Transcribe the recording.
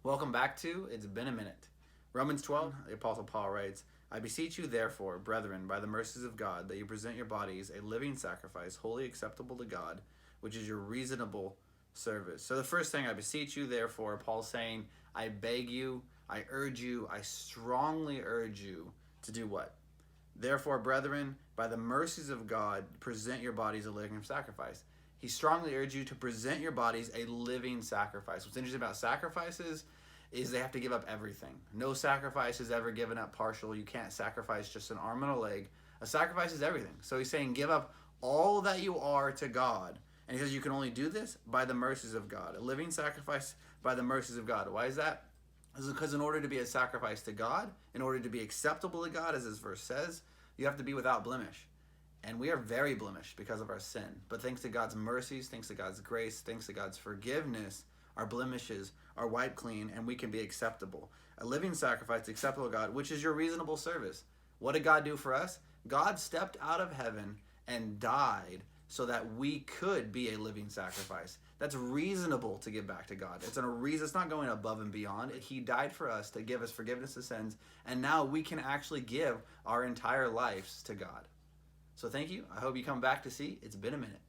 Welcome back to It's Been a Minute. Romans 12, the Apostle Paul writes, I beseech you, therefore, brethren, by the mercies of God, that you present your bodies a living sacrifice, wholly acceptable to God, which is your reasonable service. So the first thing, I beseech you, therefore, Paul's saying, I beg you, I urge you, I strongly urge you to do what? Therefore, brethren, by the mercies of God, present your bodies a living sacrifice. He strongly urges you to present your bodies a living sacrifice. What's interesting about sacrifices is they have to give up everything. No sacrifice is ever given up partial. You can't sacrifice just an arm and a leg. A sacrifice is everything. So he's saying give up all that you are to God. And he says you can only do this by the mercies of God. A living sacrifice by the mercies of God. Why is that? This is because in order to be a sacrifice to God, in order to be acceptable to God, as this verse says, you have to be without blemish. And we are very blemished because of our sin. But thanks to God's mercies, thanks to God's grace, thanks to God's forgiveness, our blemishes are wiped clean and we can be acceptable. A living sacrifice acceptable to God, which is your reasonable service. What did God do for us? God stepped out of heaven and died so that we could be a living sacrifice. That's reasonable to give back to God. It's not going above and beyond. He died for us to give us forgiveness of sins, and now we can actually give our entire lives to God. So thank you. I hope you come back to see It's Been a Minute.